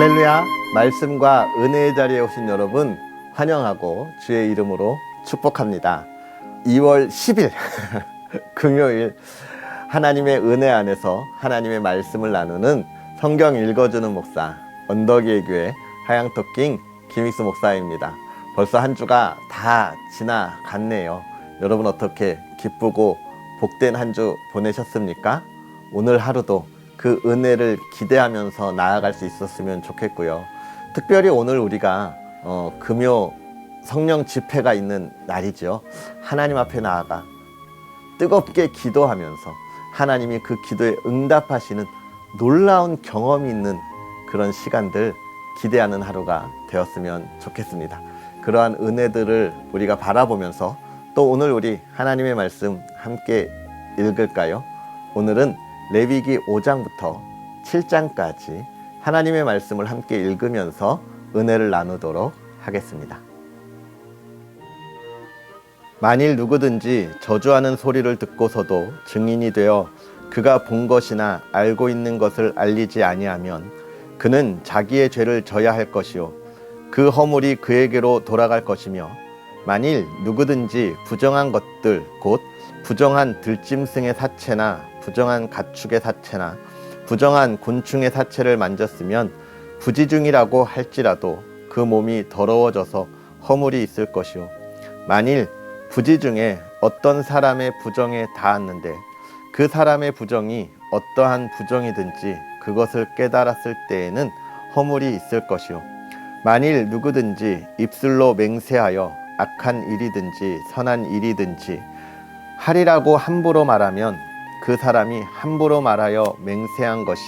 할렐루야. 말씀과 은혜의 자리에 오신 여러분 환영하고 주의 이름으로 축복합니다. 2월 10일 금요일 하나님의 은혜 안에서 하나님의 말씀을 나누는 성경 읽어주는 목사 언덕이의 교회 하양토킹 김익수 목사입니다. 벌써 한 주가 다 지나갔네요. 여러분 어떻게 기쁘고 복된 한 주 보내셨습니까? 오늘 하루도 그 은혜를 기대하면서 나아갈 수 있었으면 좋겠고요. 특별히 오늘 우리가 금요 성령 집회가 있는 날이죠. 하나님 앞에 나아가 뜨겁게 기도하면서 하나님이 그 기도에 응답하시는 놀라운 경험이 있는 그런 시간들 기대하는 하루가 되었으면 좋겠습니다. 그러한 은혜들을 우리가 바라보면서 또 오늘 우리 하나님의 말씀 함께 읽을까요? 오늘은 레위기 5장부터 7장까지 하나님의 말씀을 함께 읽으면서 은혜를 나누도록 하겠습니다. 만일 누구든지 저주하는 소리를 듣고서도 증인이 되어 그가 본 것이나 알고 있는 것을 알리지 아니하면 그는 자기의 죄를 져야 할 것이요 그 허물이 그에게로 돌아갈 것이며 만일 누구든지 부정한 것들 곧 부정한 들짐승의 사체나 부정한 가축의 사체나 부정한 곤충의 사체를 만졌으면 부지중이라고 할지라도 그 몸이 더러워져서 허물이 있을 것이요 만일 부지중에 어떤 사람의 부정에 닿았는데 그 사람의 부정이 어떠한 부정이든지 그것을 깨달았을 때에는 허물이 있을 것이요 만일 누구든지 입술로 맹세하여 악한 일이든지 선한 일이든지 하리라고 함부로 말하면 그 사람이 함부로 말하여 맹세한 것이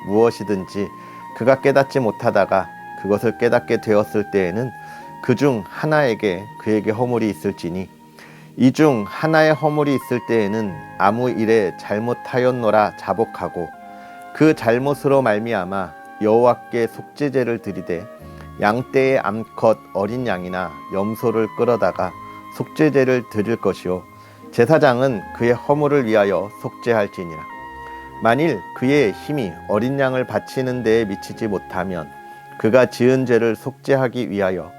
무엇이든지 그가 깨닫지 못하다가 그것을 깨닫게 되었을 때에는 그 중 하나에게 그에게 허물이 있을지니 이 중 하나의 허물이 있을 때에는 아무 일에 잘못하였노라 자복하고 그 잘못으로 말미암아 여호와께 속죄제를 드리되 양떼의 암컷 어린 양이나 염소를 끌어다가 속죄제를 드릴 것이요 제사장은 그의 허물을 위하여 속죄할지니라. 만일 그의 힘이 어린 양을 바치는 데에 미치지 못하면 그가 지은 죄를 속죄하기 위하여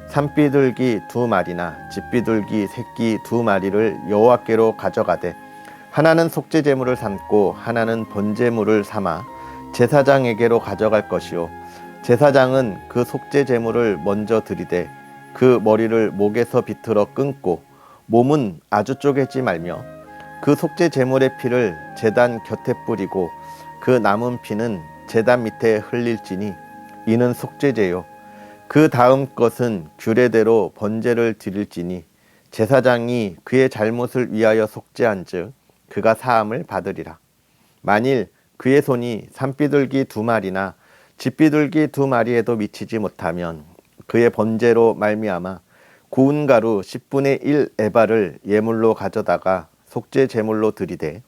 산비둘기 2마리나 집비둘기 새끼 2마리를 여호와께로 가져가되 하나는 속죄제물을 삼고 하나는 번제물을 삼아 제사장에게로 가져갈 것이요 제사장은 그 속죄제물을 먼저 드리되 그 머리를 목에서 비틀어 끊고 몸은 아주 쪼개지 말며 그 속죄 제물의 피를 제단 곁에 뿌리고 그 남은 피는 제단 밑에 흘릴지니 이는 속죄제요 그 다음 것은 규례대로 번제를 드릴지니 제사장이 그의 잘못을 위하여 속죄한즉 그가 사함을 받으리라. 만일 그의 손이 산비둘기 2마리나 집비둘기 2마리에도 미치지 못하면 그의 번제로 말미암아 구운 가루 10분의 1 에바를 예물로 가져다가 속죄 제물로 드리되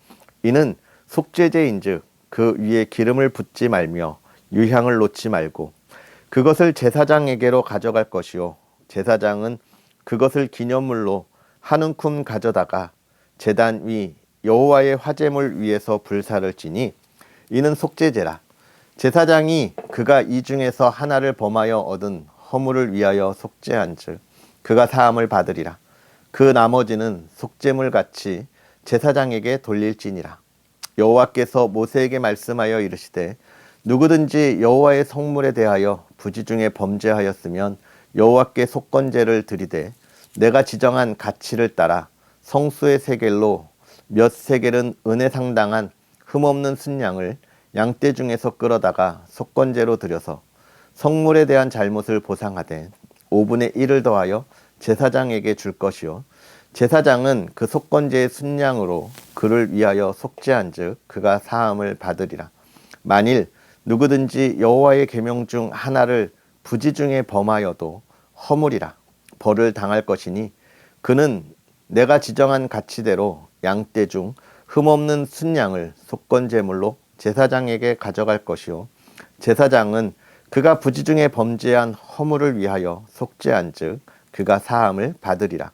이는 속죄제인즉 그 위에 기름을 붓지 말며 유향을 놓지 말고 그것을 제사장에게로 가져갈 것이요 제사장은 그것을 기념물로 한 움큼 가져다가 제단 위 여호와의 화제물 위에서 불사를 지니 이는 속죄제라. 제사장이 그가 이 중에서 하나를 범하여 얻은 허물을 위하여 속죄한즉 그가 사함을 받으리라. 그 나머지는 속죄물 같이 제사장에게 돌릴지니라. 여호와께서 모세에게 말씀하여 이르시되 누구든지 여호와의 성물에 대하여 부지중에 범죄하였으면 여호와께 속건제를 드리되 내가 지정한 가치를 따라 성수의 세겔로 몇 세겔은 은혜 상당한 흠없는 순양을 양떼 중에서 끌어다가 속건제로 드려서 성물에 대한 잘못을 보상하되 5분의 1을 더하여 제사장에게 줄 것이요 제사장은 그 속건제의 순양으로 그를 위하여 속죄한즉 그가 사함을 받으리라. 만일 누구든지 여호와의 계명 중 하나를 부지중에 범하여도 허물이라 벌을 당할 것이니 그는 내가 지정한 가치대로 양떼 중 흠없는 순양을 속건제물로 제사장에게 가져갈 것이요 제사장은 그가 부지중에 범죄한 허물을 위하여 속죄한즉 그가 사함을 받으리라.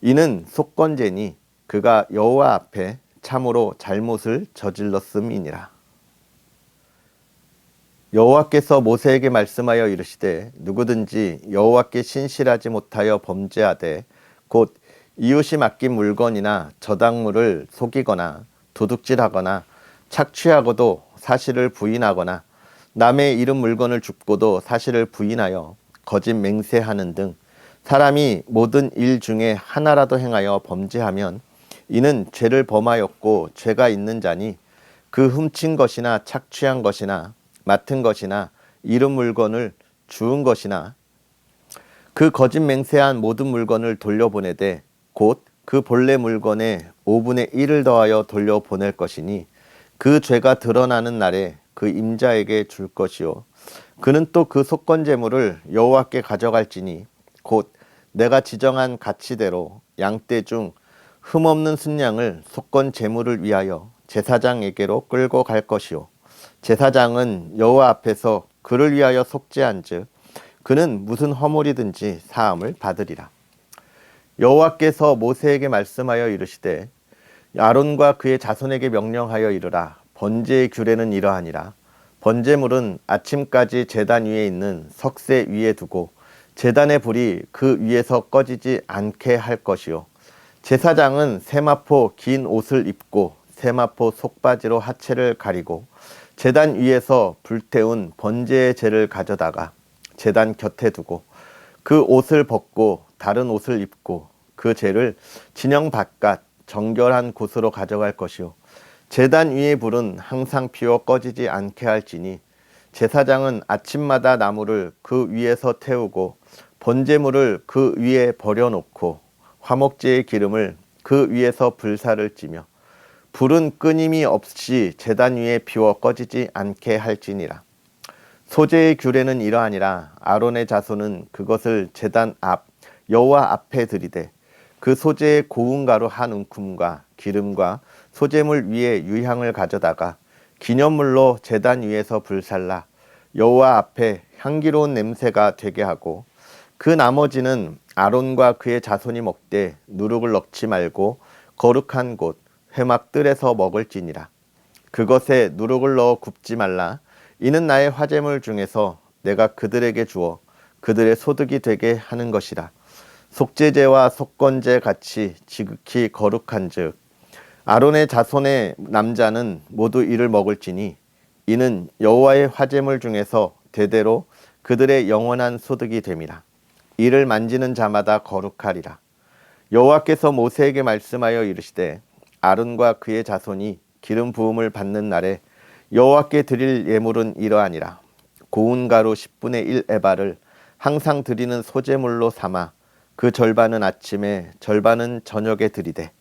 이는 속건제니 그가 여호와 앞에 참으로 잘못을 저질렀음이니라. 여호와께서 모세에게 말씀하여 이르시되 누구든지 여호와께 신실하지 못하여 범죄하되 곧 이웃이 맡긴 물건이나 저당물을 속이거나 도둑질하거나 착취하고도 사실을 부인하거나 남의 잃은 물건을 줍고도 사실을 부인하여 거짓 맹세하는 등 사람이 모든 일 중에 하나라도 행하여 범죄하면 이는 죄를 범하였고 죄가 있는 자니 그 훔친 것이나 착취한 것이나 맡은 것이나 잃은 물건을 주운 것이나 그 거짓 맹세한 모든 물건을 돌려보내되 곧 그 본래 물건의 5분의 1을 더하여 돌려보낼 것이니 그 죄가 드러나는 날에 그 임자에게 줄 것이요 그는 또 그 속건 제물을 여호와께 가져갈지니 곧 내가 지정한 가치대로 양떼 중 흠없는 순양을 속건 제물을 위하여 제사장에게로 끌고 갈 것이요 제사장은 여호와 앞에서 그를 위하여 속죄한즉 그는 무슨 허물이든지 사함을 받으리라. 여호와께서 모세에게 말씀하여 이르시되 아론과 그의 자손에게 명령하여 이르라. 번제의 규례는 이러하니라. 번제물은 아침까지 제단 위에 있는 석쇠 위에 두고 제단의 불이 그 위에서 꺼지지 않게 할 것이요 제사장은 세마포 긴 옷을 입고 세마포 속바지로 하체를 가리고 제단 위에서 불태운 번제의 재를 가져다가 제단 곁에 두고 그 옷을 벗고 다른 옷을 입고 그 재를 진영 바깥 정결한 곳으로 가져갈 것이요 제단 위의 불은 항상 피워 꺼지지 않게 할지니 제사장은 아침마다 나무를 그 위에서 태우고 번제물을 그 위에 버려놓고 화목제의 기름을 그 위에서 불사를 찌며 불은 끊임이 없이 제단 위에 피워 꺼지지 않게 할지니라. 소제의 규례는 이러하니라. 아론의 자손은 그것을 제단 앞 여호와 앞에 들이되 그 소제의 고운 가루 한 움큼과 기름과 소제물 위에 유향을 가져다가 기념물로 제단 위에서 불살라 여호와 앞에 향기로운 냄새가 되게 하고 그 나머지는 아론과 그의 자손이 먹되 누룩을 넣지 말고 거룩한 곳 회막들에서 먹을지니라. 그것에 누룩을 넣어 굽지 말라. 이는 나의 화제물 중에서 내가 그들에게 주어 그들의 소득이 되게 하는 것이라. 속죄제와 속건제 같이 지극히 거룩한즉 아론의 자손의 남자는 모두 이를 먹을지니 이는 여호와의 화제물 중에서 대대로 그들의 영원한 소득이 됨이라. 이를 만지는 자마다 거룩하리라. 여호와께서 모세에게 말씀하여 이르시되 아론과 그의 자손이 기름 부음을 받는 날에 여호와께 드릴 예물은 이러하니라. 고운 가루 10분의 1 에바를 항상 드리는 소제물로 삼아 그 절반은 아침에 절반은 저녁에 드리되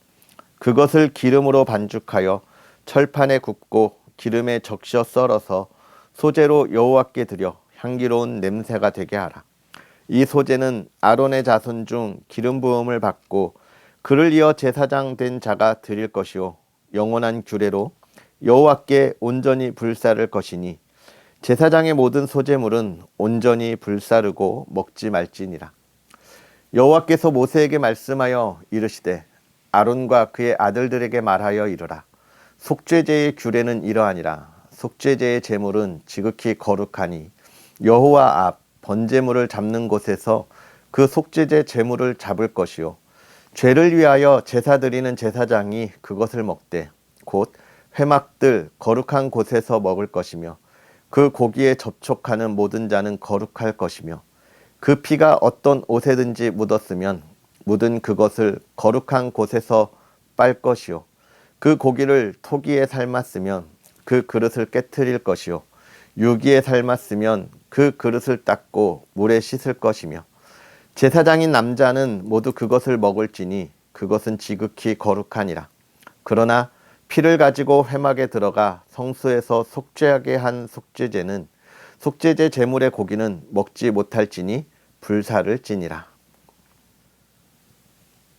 그것을 기름으로 반죽하여 철판에 굽고 기름에 적셔 썰어서 소제로 여호와께 드려 향기로운 냄새가 되게 하라. 이 소제는 아론의 자손 중 기름 부음을 받고 그를 이어 제사장 된 자가 드릴 것이요 영원한 규례로 여호와께 온전히 불사를 것이니 제사장의 모든 소제물은 온전히 불사르고 먹지 말지니라. 여호와께서 모세에게 말씀하여 이르시되 아론과 그의 아들들에게 말하여 이르라. 속죄제의 규례는 이러하니라. 속죄제의 제물은 지극히 거룩하니 여호와 앞 번제물을 잡는 곳에서 그 속죄제 제물을 잡을 것이요 죄를 위하여 제사 드리는 제사장이 그것을 먹되 곧 회막들 거룩한 곳에서 먹을 것이며 그 고기에 접촉하는 모든 자는 거룩할 것이며 그 피가 어떤 옷에든지 묻었으면 묻은 그것을 거룩한 곳에서 빨 것이요 그 고기를 토기에 삶았으면 그 그릇을 깨트릴 것이요 유기에 삶았으면 그 그릇을 닦고 물에 씻을 것이며 제사장인 남자는 모두 그것을 먹을지니 그것은 지극히 거룩하니라. 그러나 피를 가지고 회막에 들어가 성소에서 속죄하게 한 속죄제는 속죄제 제물의 고기는 먹지 못할지니 불사를 지니라.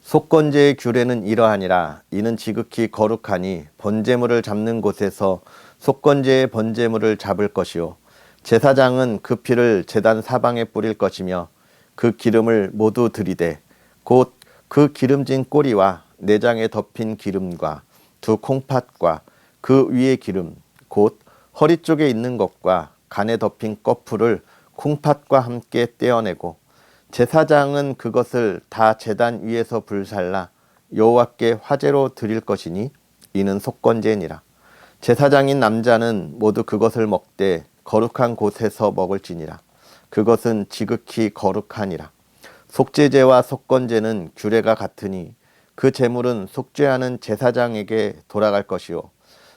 속건제의 규례는 이러하니라. 이는 지극히 거룩하니 번제물을 잡는 곳에서 속건제의 번제물을 잡을 것이요 제사장은 그 피를 제단 사방에 뿌릴 것이며 그 기름을 모두 들이되 곧 그 기름진 꼬리와 내장에 덮인 기름과 두 콩팥과 그 위의 기름 곧 허리 쪽에 있는 것과 간에 덮인 꺼풀을 콩팥과 함께 떼어내고 제사장은 그것을 다 제단 위에서 불살라 여호와께 화제로 드릴 것이니 이는 속건제니라. 제사장인 남자는 모두 그것을 먹되 거룩한 곳에서 먹을지니라. 그것은 지극히 거룩하니라. 속죄제와 속건제는 규례가 같으니 그 제물은 속죄하는 제사장에게 돌아갈 것이요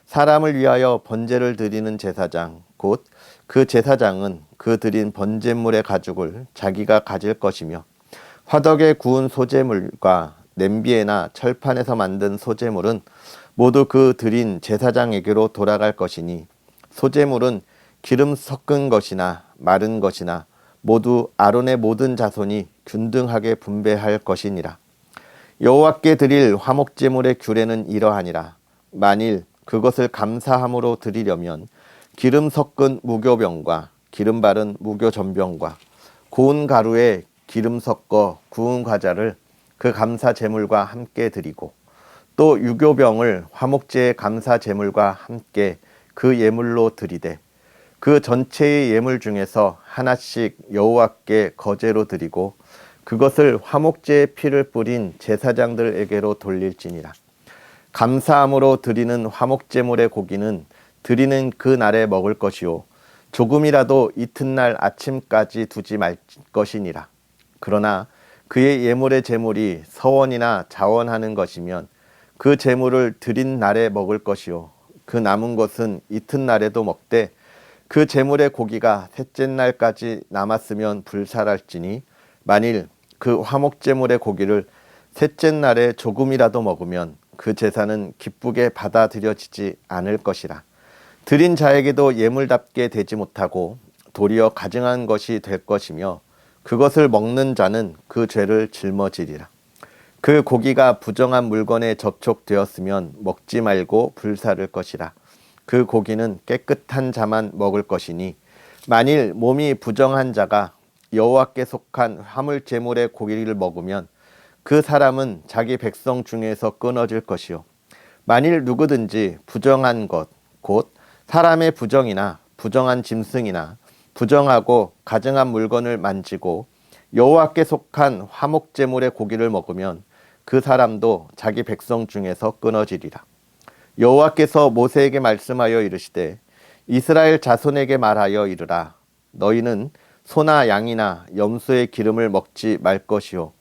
사람을 위하여 번제를 드리는 제사장 곧 그 제사장은 그 드린 번제물의 가죽을 자기가 가질 것이며 화덕에 구운 소제물과 냄비에나 철판에서 만든 소제물은 모두 그 드린 제사장에게로 돌아갈 것이니 소제물은 기름 섞은 것이나 마른 것이나 모두 아론의 모든 자손이 균등하게 분배할 것이니라. 여호와께 드릴 화목제물의 규례는 이러하니라. 만일 그것을 감사함으로 드리려면 기름 섞은 무교병과 기름 바른 무교전병과 고운 가루에 기름 섞어 구운 과자를 그 감사 제물과 함께 드리고 또 유교병을 화목제의 감사 제물과 함께 그 예물로 드리되 그 전체의 예물 중에서 하나씩 여호와께 거제로 드리고 그것을 화목제의 피를 뿌린 제사장들에게로 돌릴지니라. 감사함으로 드리는 화목제물의 고기는 드리는 그 날에 먹을 것이요 조금이라도 이튿날 아침까지 두지 말 것이니라. 그러나 그의 예물의 제물이 서원이나 자원하는 것이면 그 제물을 드린 날에 먹을 것이요 그 남은 것은 이튿날에도 먹되 그 제물의 고기가 셋째 날까지 남았으면 불살할지니 만일 그 화목제물의 고기를 셋째 날에 조금이라도 먹으면 그 제사는 기쁘게 받아들여지지 않을 것이라. 드린 자에게도 예물답게 되지 못하고 도리어 가증한 것이 될 것이며 그것을 먹는 자는 그 죄를 짊어지리라. 그 고기가 부정한 물건에 접촉되었으면 먹지 말고 불사를 것이라. 그 고기는 깨끗한 자만 먹을 것이니 만일 몸이 부정한 자가 여호와께 속한 화물 제물의 고기를 먹으면 그 사람은 자기 백성 중에서 끊어질 것이요 만일 누구든지 부정한 것 곧 사람의 부정이나 부정한 짐승이나 부정하고 가증한 물건을 만지고 여호와께 속한 화목 제물의 고기를 먹으면 그 사람도 자기 백성 중에서 끊어지리라. 여호와께서 모세에게 말씀하여 이르시되 이스라엘 자손에게 말하여 이르라. 너희는 소나 양이나 염소의 기름을 먹지 말 것이요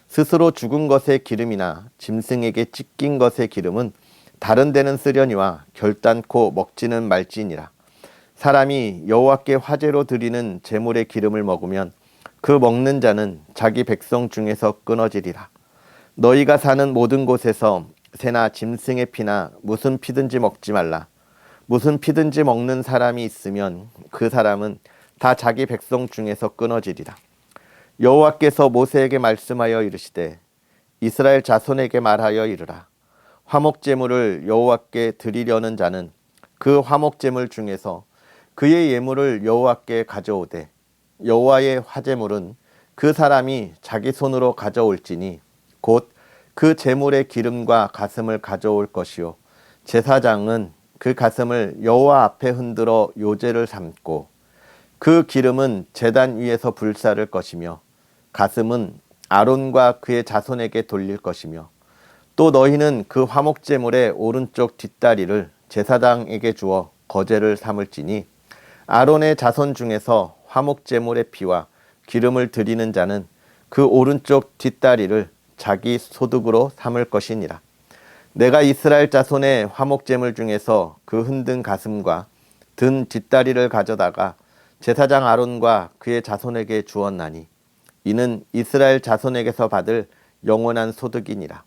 스스로 죽은 것의 기름이나 짐승에게 찢긴 것의 기름은 다른 데는 쓰려니와 결단코 먹지는 말지니라. 사람이 여호와께 화제로 드리는 제물의 기름을 먹으면 그 먹는 자는 자기 백성 중에서 끊어지리라. 너희가 사는 모든 곳에서 새나 짐승의 피나 무슨 피든지 먹지 말라. 무슨 피든지 먹는 사람이 있으면 그 사람은 다 자기 백성 중에서 끊어지리라. 여호와께서 모세에게 말씀하여 이르시되 이스라엘 자손에게 말하여 이르라. 화목제물을 여호와께 드리려는 자는 그 화목제물 중에서 그의 예물을 여호와께 가져오되 여호와의 화제물은 그 사람이 자기 손으로 가져올지니 곧 그 제물의 기름과 가슴을 가져올 것이요 제사장은 그 가슴을 여호와 앞에 흔들어 요제를 삼고 그 기름은 제단 위에서 불사를 것이며 가슴은 아론과 그의 자손에게 돌릴 것이며 또 너희는 그 화목제물의 오른쪽 뒷다리를 제사장에게 주어 거제를 삼을지니 아론의 자손 중에서 화목제물의 피와 기름을 드리는 자는 그 오른쪽 뒷다리를 자기 소득으로 삼을 것이니라. 내가 이스라엘 자손의 화목제물 중에서 그 흔든 가슴과 든 뒷다리를 가져다가 제사장 아론과 그의 자손에게 주었나니 이는 이스라엘 자손에게서 받을 영원한 소득이니라.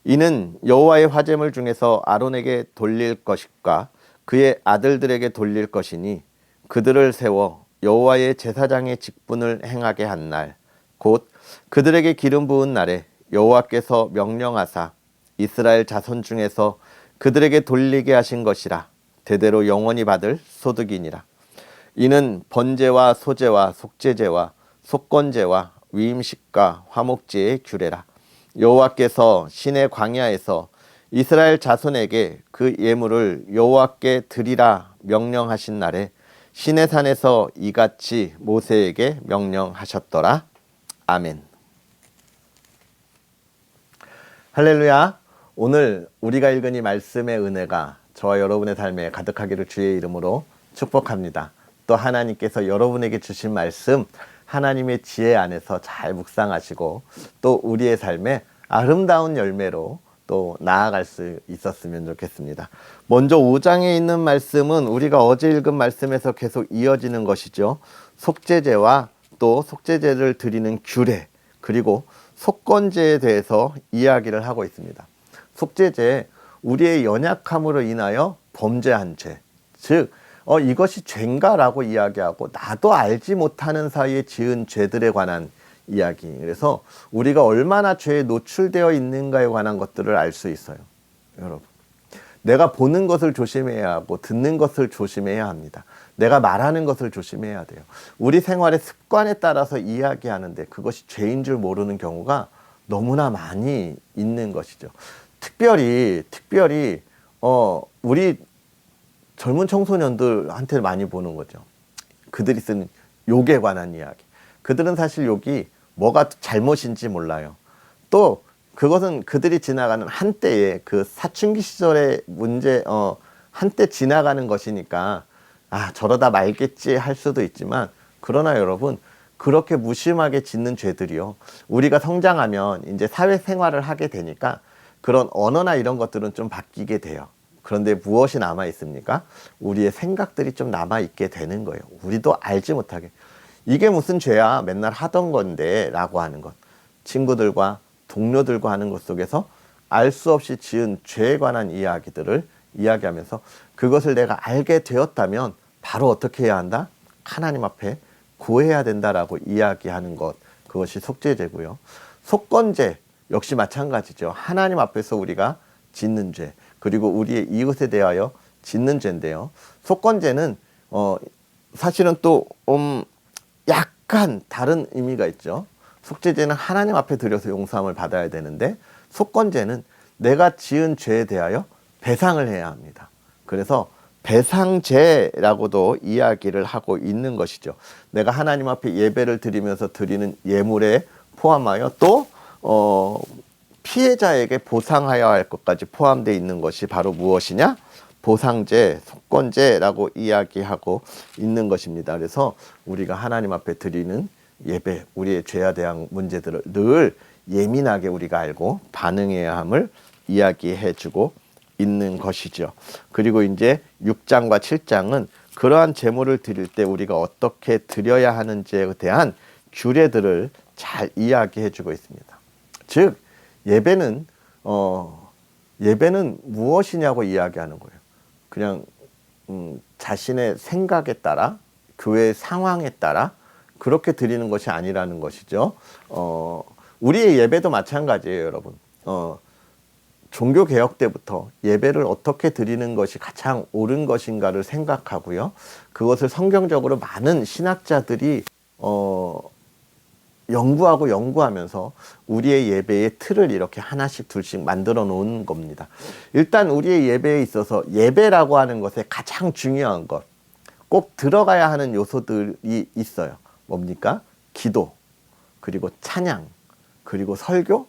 이는 여호와의 화제물 중에서 아론에게 돌릴 것과 그의 아들들에게 돌릴 것이니 그들을 세워 여호와의 제사장의 직분을 행하게 한 날 곧 그들에게 기름 부은 날에 여호와께서 명령하사 이스라엘 자손 중에서 그들에게 돌리게 하신 것이라. 대대로 영원히 받을 소득이니라. 이는 번제와 소제와 속죄제와 속건제와 위임식과 화목제의 규례라. 여호와께서 시내 광야에서 이스라엘 자손에게 그 예물을 여호와께 드리라 명령하신 날에 시내산에서 이같이 모세에게 명령하셨더라. 아멘. 할렐루야. 오늘 우리가 읽은 이 말씀의 은혜가 저와 여러분의 삶에 가득하기를 주의 이름으로 축복합니다. 또 하나님께서 여러분에게 주신 말씀, 하나님의 지혜 안에서 잘 묵상하시고 또 우리의 삶에 아름다운 열매로 또 나아갈 수 있었으면 좋겠습니다. 먼저 5장에 있는 말씀은 우리가 어제 읽은 말씀에서 계속 이어지는 것이죠. 속죄제와 또 속죄제를 드리는 규례, 그리고 속건제에 대해서 이야기를 하고 있습니다. 속죄제, 우리의 연약함으로 인하여 범죄한 죄, 즉 이것이 죄인가라고 이야기하고 나도 알지 못하는 사이에 지은 죄들에 관한 이야기. 그래서 우리가 얼마나 죄에 노출되어 있는가에 관한 것들을 알 수 있어요. 여러분, 내가 보는 것을 조심해야 하고 듣는 것을 조심해야 합니다. 내가 말하는 것을 조심해야 돼요. 우리 생활의 습관에 따라서 이야기하는데 그것이 죄인 줄 모르는 경우가 너무나 많이 있는 것이죠. 특별히 우리 젊은 청소년들한테 많이 보는 거죠. 그들이 쓰는 욕에 관한 이야기. 그들은 사실 욕이 뭐가 잘못인지 몰라요. 또 그것은 그들이 지나가는 한때의 그 사춘기 시절의 문제, 한때 지나가는 것이니까 저러다 말겠지 할 수도 있지만, 그러나 여러분, 그렇게 무심하게 짓는 죄들이요, 우리가 성장하면 이제 사회생활을 하게 되니까 그런 언어나 이런 것들은 좀 바뀌게 돼요. 그런데 무엇이 남아 있습니까? 우리의 생각들이 좀 남아 있게 되는 거예요. 우리도 알지 못하게. 이게 무슨 죄야, 맨날 하던 건데 라고 하는 것. 친구들과 동료들과 하는 것 속에서 알 수 없이 지은 죄에 관한 이야기들을 이야기하면서 그것을 내가 알게 되었다면 바로 어떻게 해야 한다? 하나님 앞에 구해야 된다라고 이야기하는 것. 그것이 속죄제고요. 속건제 역시 마찬가지죠. 하나님 앞에서 우리가 짓는 죄, 그리고 우리의 이웃에 대하여 짓는 죄인데요. 속건제는 사실은 또 약간 다른 의미가 있죠. 속죄제는 하나님 앞에 드려서 용서함을 받아야 되는데, 속건제는 내가 지은 죄에 대하여 배상을 해야 합니다. 그래서 배상제라고도 이야기를 하고 있는 것이죠. 내가 하나님 앞에 예배를 드리면서 드리는 예물에 포함하여 또 피해자에게 보상하여야 할 것까지 포함되어 있는 것이 바로 무엇이냐? 보상제, 속건제라고 이야기하고 있는 것입니다. 그래서 우리가 하나님 앞에 드리는 예배, 우리의 죄에 대한 문제들을 늘 예민하게 우리가 알고 반응해야 함을 이야기해주고 있는 것이죠. 그리고 이제 6장과 7장은 그러한 제물을 드릴 때 우리가 어떻게 드려야 하는지에 대한 규례들을 잘 이야기해주고 있습니다. 즉, 예배는 무엇이냐고 이야기하는 거예요. 그냥 자신의 생각에 따라, 교회 상황에 따라 그렇게 드리는 것이 아니라는 것이죠. 우리의 예배도 마찬가지예요, 여러분. 종교개혁 때부터 예배를 어떻게 드리는 것이 가장 옳은 것인가를 생각하고요, 그것을 성경적으로 많은 신학자들이 연구하면서 우리의 예배의 틀을 이렇게 하나씩 둘씩 만들어 놓은 겁니다. 일단 우리의 예배에 있어서 예배라고 하는 것에 가장 중요한 것, 꼭 들어가야 하는 요소들이 있어요. 뭡니까? 기도, 그리고 찬양, 그리고 설교,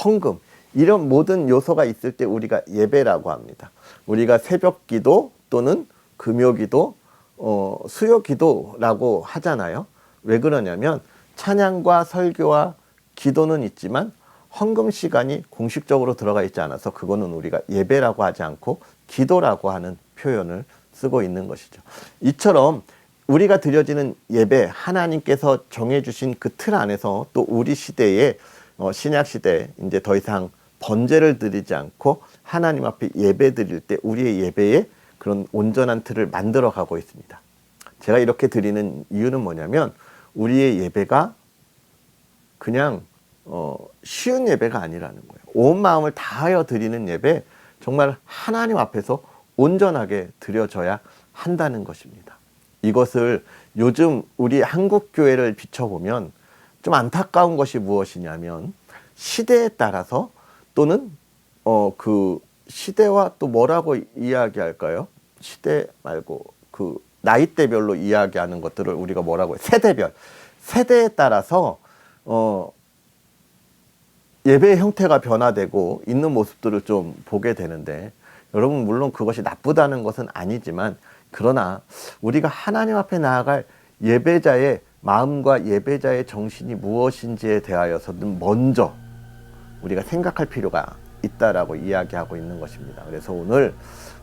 헌금, 이런 모든 요소가 있을 때 우리가 예배라고 합니다. 우리가 새벽 기도 또는 금요 기도, 수요 기도라고 하잖아요. 왜 그러냐면 찬양과 설교와 기도는 있지만 헌금 시간이 공식적으로 들어가 있지 않아서 그거는 우리가 예배라고 하지 않고 기도라고 하는 표현을 쓰고 있는 것이죠. 이처럼 우리가 드려지는 예배, 하나님께서 정해주신 그 틀 안에서 또 우리 시대에 신약 시대에 이제 더 이상 번제를 드리지 않고 하나님 앞에 예배 드릴 때 우리의 예배에 그런 온전한 틀을 만들어 가고 있습니다. 제가 이렇게 드리는 이유는 뭐냐면 우리의 예배가 그냥 쉬운 예배가 아니라는 거예요. 온 마음을 다하여 드리는 예배, 정말 하나님 앞에서 온전하게 드려져야 한다는 것입니다. 이것을 요즘 우리 한국 교회를 비춰보면 좀 안타까운 것이 무엇이냐면 시대에 따라서 또는 그 시대와 또 뭐라고 이야기할까요? 시대 말고 그 나이대별로 이야기하는 것들을 우리가 뭐라고 해요? 세대별. 세대에 따라서 예배의 형태가 변화되고 있는 모습들을 좀 보게 되는데, 여러분 물론 그것이 나쁘다는 것은 아니지만, 그러나 우리가 하나님 앞에 나아갈 예배자의 마음과 예배자의 정신이 무엇인지에 대하여서는 먼저 우리가 생각할 필요가 있다라고 이야기하고 있는 것입니다. 그래서 오늘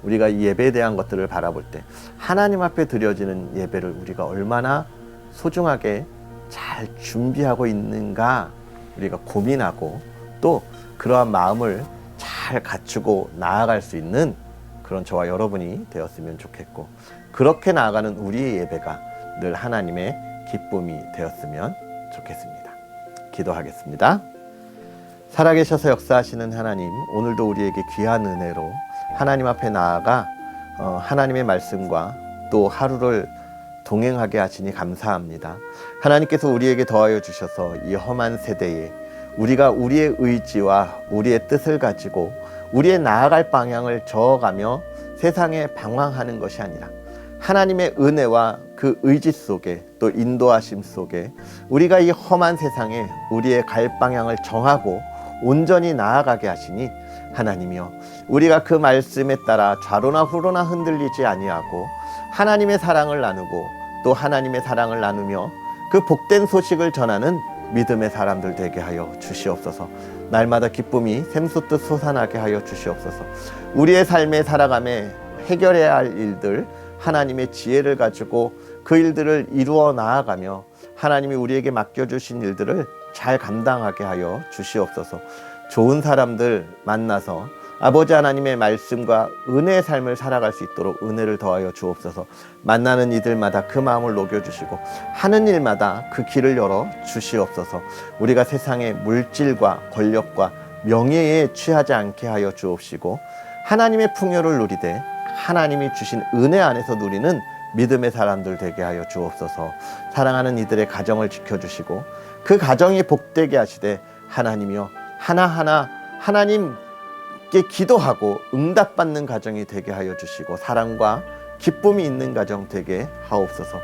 우리가 이 예배에 대한 것들을 바라볼 때 하나님 앞에 드려지는 예배를 우리가 얼마나 소중하게 잘 준비하고 있는가 우리가 고민하고, 또 그러한 마음을 잘 갖추고 나아갈 수 있는 그런 저와 여러분이 되었으면 좋겠고, 그렇게 나아가는 우리의 예배가 늘 하나님의 기쁨이 되었으면 좋겠습니다. 기도하겠습니다. 살아계셔서 역사하시는 하나님, 오늘도 우리에게 귀한 은혜로 하나님 앞에 나아가 하나님의 말씀과 또 하루를 동행하게 하시니 감사합니다. 하나님께서 우리에게 더하여 주셔서 이 험한 세대에 우리가 우리의 의지와 우리의 뜻을 가지고 우리의 나아갈 방향을 저어가며 세상에 방황하는 것이 아니라 하나님의 은혜와 그 의지 속에 또 인도하심 속에 우리가 이 험한 세상에 우리의 갈 방향을 정하고 온전히 나아가게 하시니, 하나님이여, 우리가 그 말씀에 따라 좌로나 후로나 흔들리지 아니하고 하나님의 사랑을 나누고 또 하나님의 사랑을 나누며 그 복된 소식을 전하는 믿음의 사람들 되게 하여 주시옵소서. 날마다 기쁨이 샘솟듯 솟아나게 하여 주시옵소서. 우리의 삶에 살아감에 해결해야 할 일들, 하나님의 지혜를 가지고 그 일들을 이루어 나아가며 하나님이 우리에게 맡겨주신 일들을 잘 감당하게 하여 주시옵소서. 좋은 사람들 만나서 아버지 하나님의 말씀과 은혜의 삶을 살아갈 수 있도록 은혜를 더하여 주옵소서. 만나는 이들마다 그 마음을 녹여주시고 하는 일마다 그 길을 열어 주시옵소서. 우리가 세상의 물질과 권력과 명예에 취하지 않게 하여 주옵시고, 하나님의 풍요를 누리되 하나님이 주신 은혜 안에서 누리는 믿음의 사람들 되게 하여 주옵소서. 사랑하는 이들의 가정을 지켜주시고 그 가정이 복되게 하시되, 하나님이여, 하나하나 하나님께 기도하고 응답받는 가정이 되게 하여 주시고 사랑과 기쁨이 있는 가정 되게 하옵소서.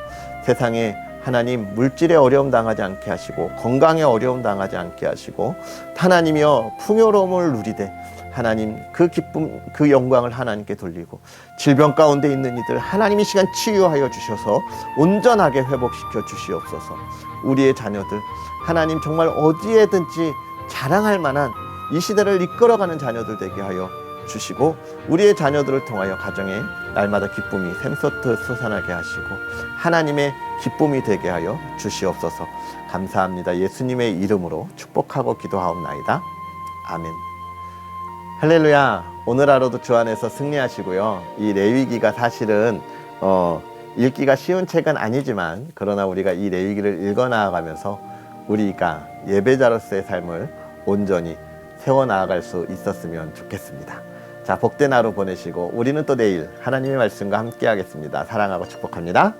세상에 하나님 물질에 어려움 당하지 않게 하시고 건강에 어려움 당하지 않게 하시고, 하나님이여 풍요로움을 누리되 하나님 그 기쁨 그 영광을 하나님께 돌리고, 질병 가운데 있는 이들 하나님이 시간 치유하여 주셔서 온전하게 회복시켜 주시옵소서. 우리의 자녀들 하나님 정말 어디에든지 자랑할 만한 이 시대를 이끌어가는 자녀들 되게 하여 주시고, 우리의 자녀들을 통하여 가정에 날마다 기쁨이 샘솟듯 솟아나게 하시고 하나님의 기쁨이 되게 하여 주시옵소서. 감사합니다. 예수님의 이름으로 축복하고 기도하옵나이다. 아멘. 할렐루야. 오늘 하루도 주 안에서 승리하시고요. 이 레위기가 사실은 읽기가 쉬운 책은 아니지만, 그러나 우리가 이 레위기를 읽어 나아가면서 우리가 예배자로서의 삶을 온전히 세워나아갈 수 있었으면 좋겠습니다. 자, 복된 하루 보내시고 우리는 또 내일 하나님의 말씀과 함께 하겠습니다. 사랑하고 축복합니다.